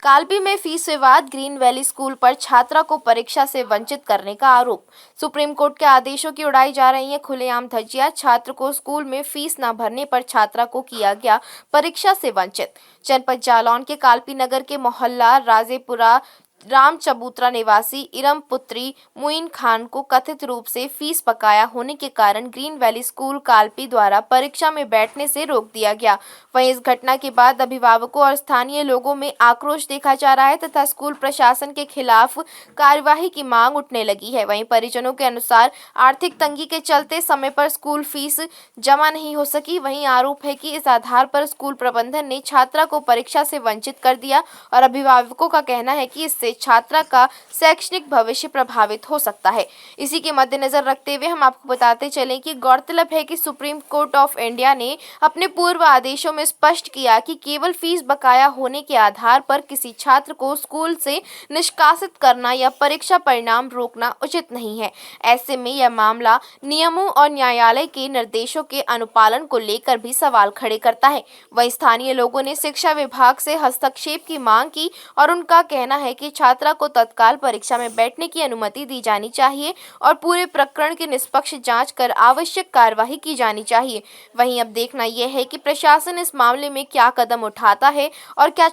काल्पी में फीस विवाद, green valley school पर छात्रा को परीक्षा से वंचित करने का आरोप। सुप्रीम कोर्ट के आदेशों की उड़ाई जा रही है खुलेआम धज्जियां। छात्र को स्कूल में फीस न भरने पर छात्रा को किया गया परीक्षा से वंचित। जनपद जालौन के काल्पी नगर के मोहल्ला राजेपुरा राम चबूतरा निवासी इरम पुत्री मुइन खान को कथित रूप से फीस बकाया होने के कारण ग्रीन वैली स्कूल काल्पी द्वारा परीक्षा में बैठने से रोक दिया गया। वहीं इस घटना के बाद अभिभावकों और स्थानीय लोगों में आक्रोश देखा जा रहा है तथा स्कूल प्रशासन के खिलाफ कार्यवाही की मांग उठने लगी है। वहीं परिजनों के अनुसार आर्थिक तंगी के चलते समय पर स्कूल फीस जमा नहीं हो सकी। वहीं आरोप है कि इस आधार पर स्कूल प्रबंधन ने छात्रा को परीक्षा से वंचित कर दिया और अभिभावकों का कहना है कि इससे छात्रा का शैक्षणिक भविष्य प्रभावित हो सकता है। इसी के मद्देनजर रखते हुए हम आपको बताते चलें कि गौरतलब है कि सुप्रीम कोर्ट ऑफ इंडिया ने अपने पूर्व आदेशों में स्पष्ट किया कि केवल फीस बकाया होने के आधार पर किसी छात्र को स्कूल से निष्कासित करना या परीक्षा परिणाम रोकना उचित नहीं है। ऐसे में यह मामला नियमों और न्यायालय के निर्देशों के अनुपालन को लेकर भी सवाल खड़े करता है। वहीं स्थानीय लोगों ने शिक्षा विभाग से हस्तक्षेप की मांग की और उनका कहना है कि छात्रा को तत्काल परीक्षा में बैठने की अनुमति दी जानी चाहिए और पूरे प्रकरण की निष्पक्ष जांच कर आवश्यक कार्यवाही की जानी चाहिए। वहीं अब देखना यह है कि प्रशासन इस मामले में क्या कदम उठाता है और क्या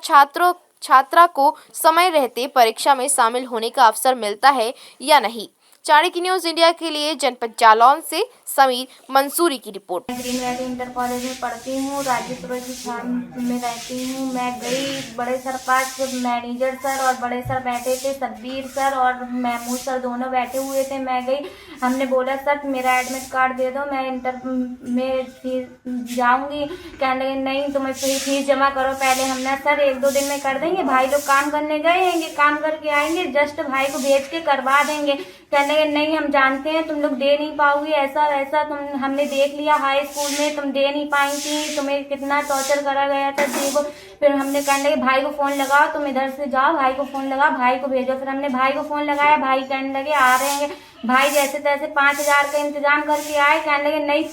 छात्रा को समय रहते परीक्षा में शामिल होने का अवसर मिलता है या नहीं। चाणक्य न्यूज इंडिया के लिए जनपद जालौन से समीर मंसूरी की report. Green valley inter college में पढ़ती हूँ, राजेपुरा की छान में रहती हूँ। मैं गई, बड़े सर पास मैनेजर सर और बड़े सर बैठे थे, सब्बीर सर और महमूद सर दोनों बैठे हुए थे। मैं गई, हमने बोला सर मेरा एडमिट कार्ड दे दो, मैं इंटर में फीस जाऊँगी। कहने लगे नहीं तुम्हें फीस जमा करो पहले। हमने सर 1-2 दिन में कर देंगे, भाई लोग काम करने गए हैं, काम करके आएंगे, जस्ट भाई को भेज के करवा देंगे। कहने लगे नहीं हम जानते हैं तुम लोग दे नहीं पाओगी, ऐसा वैसा, तुम हमने देख लिया हाई स्कूल में तुम दे नहीं पाई थी, तुम्हें कितना टॉर्चर करा गया था देखो। फिर हमने कहने लगे भाई को फ़ोन लगाओ, तुम इधर से जाओ, भाई को फ़ोन लगाओ, भाई को भेजो। फिर हमने भाई को फ़ोन लगाया, भाई कहने लगे आ रहे हैं। भाई जैसे तैसे 5,000 का इंतजाम करके आए। कहने लगे नहीं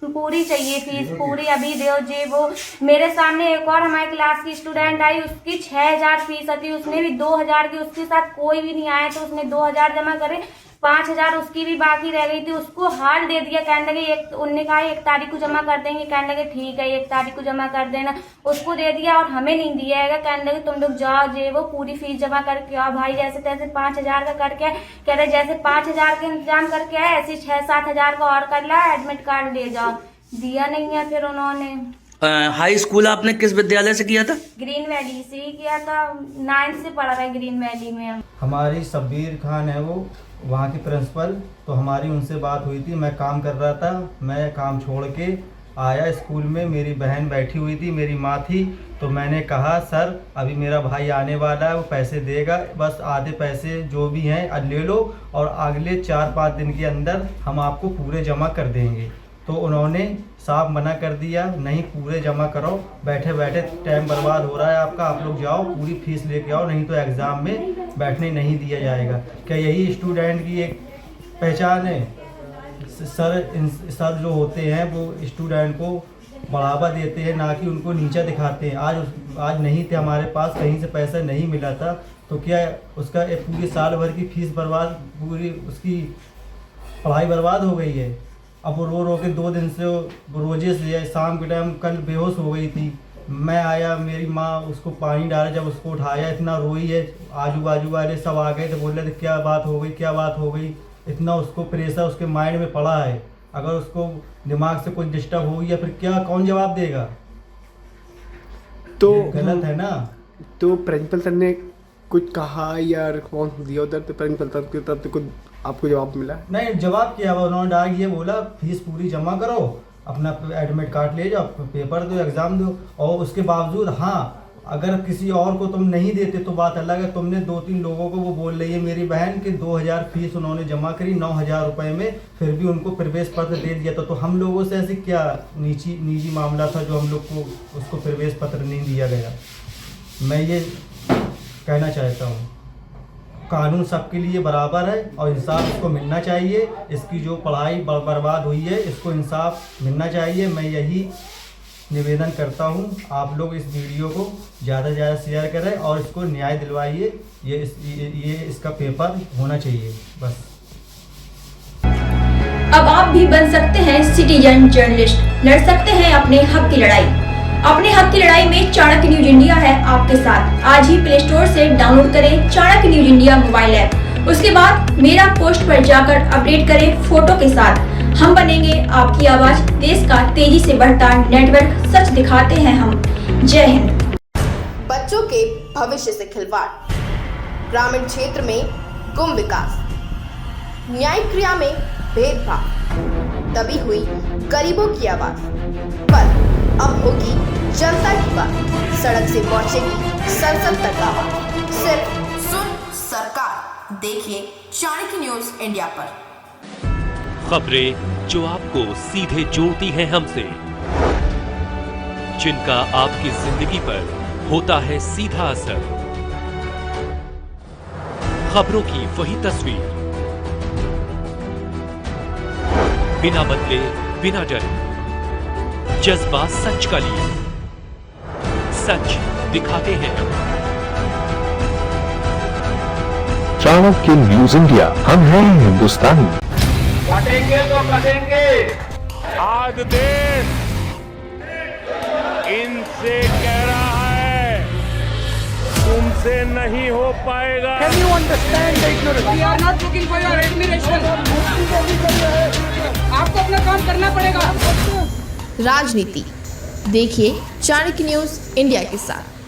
पूरी चाहिए फीस, पूरी अभी दो जे वो। मेरे सामने एक और हमारे क्लास की स्टूडेंट आई, उसकी 6,000 फीस थी, उसने भी 2,000 की, उसके साथ कोई भी नहीं आया तो उसने 2,000 जमा करे, 5,000 उसकी भी बाकी रह गई थी, उसको हाल दे दिया। कहने लगे उनने कहा 1 तारीख को जमा कर देंगे। कहने लगे ठीक है 1 तारीख को जमा कर देना, उसको दे दिया और हमें नहीं दिया है। कहने लगे तुम लोग जाओ जे वो पूरी फीस जमा करके आओ। भाई जैसे तैसे 5,000 का करके आए। कह रहे जैसे 5,000 का इंतजाम करके आए ऐसे 6-7 हज़ार का और कर ला, एडमिट कार्ड ले जाओ। दिया नहीं है फिर उन्होंने। हाई स्कूल आपने किस विद्यालय से किया था? ग्रीन वैली से ही किया था, 9th से पढ़ा था ग्रीन वैली में। हमारी सब्बीर खान है वो वहाँ की प्रिंसिपल, तो हमारी उनसे बात हुई थी। मैं काम कर रहा था, मैं काम छोड़ के आया स्कूल में, मेरी बहन बैठी हुई थी, मेरी माँ थी। तो मैंने कहा सर अभी मेरा भाई आने वाला है, वो पैसे देगा, बस आधे पैसे जो भी हैं ले लो और अगले 4-5 दिन के अंदर हम आपको पूरे जमा कर देंगे। तो उन्होंने साफ मना कर दिया, नहीं पूरे जमा करो, बैठे बैठे टाइम बर्बाद हो रहा है आपका, आप लोग जाओ पूरी फीस लेके आओ, नहीं तो एग्ज़ाम में बैठने नहीं दिया जाएगा। क्या यही स्टूडेंट की एक पहचान है? सर जो होते हैं वो स्टूडेंट को बढ़ावा देते हैं, ना कि उनको नीचा दिखाते हैं। आज नहीं थे हमारे पास, कहीं से पैसा नहीं मिला था, तो क्या उसका पूरी साल भर की फीस बर्बाद, पूरी उसकी पढ़ाई बर्बाद हो गई है। अब वो रो के 2 दिन से रोजे से शाम के टाइम कल बेहोश हो गई थी। मैं आया, मेरी माँ उसको पानी डाला, जब उसको उठाया इतना रोई है, आजू बाजू वाले सब आ गए तो बोल रहे थे क्या बात हो गई, क्या बात हो गई। इतना उसको प्रेशर उसके माइंड में पड़ा है, अगर उसको दिमाग से कुछ डिस्टर्ब हो या फिर क्या, कौन जवाब देगा? तो गलत है ना। तो प्रिंसिपल सर ने कुछ कहा या रिस्पॉन्स दिया उधर, तो प्रिंसिपल सर की तरफ से कुछ आपको जवाब मिला? नहीं, जवाब किया उन्होंने डायरेक्ट ये बोला फीस पूरी जमा करो, अपना एडमिट कार्ड ले जाओ, पेपर दो, एग्ज़ाम दो। और उसके बावजूद हाँ, अगर किसी और को तुम नहीं देते तो बात अलग है। तुमने 2-3 लोगों को, वो बोल रही है मेरी बहन कि 2,000 फीस उन्होंने जमा करी 9,000 रुपये में, फिर भी उनको प्रवेश पत्र दे दिया था। तो हम लोगों से ऐसे क्या निजी मामला था जो हम लोग को उसको प्रवेश पत्र नहीं दिया गया? मैं ये कहना चाहता हूँ कानून सबके लिए बराबर है और इंसाफ इसको मिलना चाहिए। इसकी जो पढ़ाई बर्बाद हुई है इसको इंसाफ मिलना चाहिए। मैं यही निवेदन करता हूँ, आप लोग इस वीडियो को ज़्यादा से ज़्यादा शेयर करें और इसको न्याय दिलवाइए। ये इसका पेपर होना चाहिए बस। अब आप भी बन सकते हैं सिटीजन जर्नलिस्ट, लड़ सकते हैं अपने हक की लड़ाई। अपने हक की लड़ाई में चाणक्य न्यूज इंडिया है आपके साथ। आज ही प्ले स्टोर से डाउनलोड करें Chanakya news India mobile app. उसके बाद मेरा पोस्ट पर जाकर अपडेट करें फोटो के साथ। हम बनेंगे आपकी आवाज, देश का तेजी से बढ़ता नेटवर्क, सच दिखाते हैं हम। जय हिंद। बच्चों के भविष्य से खिलवाड़, ग्रामीण क्षेत्र में गुम विकास, न्यायिक क्रिया में भेदभाव, दबी हुई गरीबों की आवाज, पर अब होगी जनता की बात। सड़क से पहुंचेगी संसद तक आवाज। सिर्फ सुन सरकार, देखिए चाणक्य न्यूज इंडिया पर। खबरें जो आपको सीधे जोड़ती हैं हमसे, जिनका आपकी जिंदगी पर होता है सीधा असर। खबरों की वही तस्वीर, बिना बदले बिना डरे, जज्बा सच का लिए, सच दिखाते हैं हम। चाणक्य न्यूज इंडिया, हम हैं हिंदुस्तानी। कटेंगे तो कटेंगे। आज देश इनसे कह रहा है तुमसे नहीं हो पाएगा। Can you understand the ignorance? We are not looking for your admiration. आपको अपना काम करना पड़ेगा। राजनीति देखिए चाणक्य न्यूज इंडिया के साथ।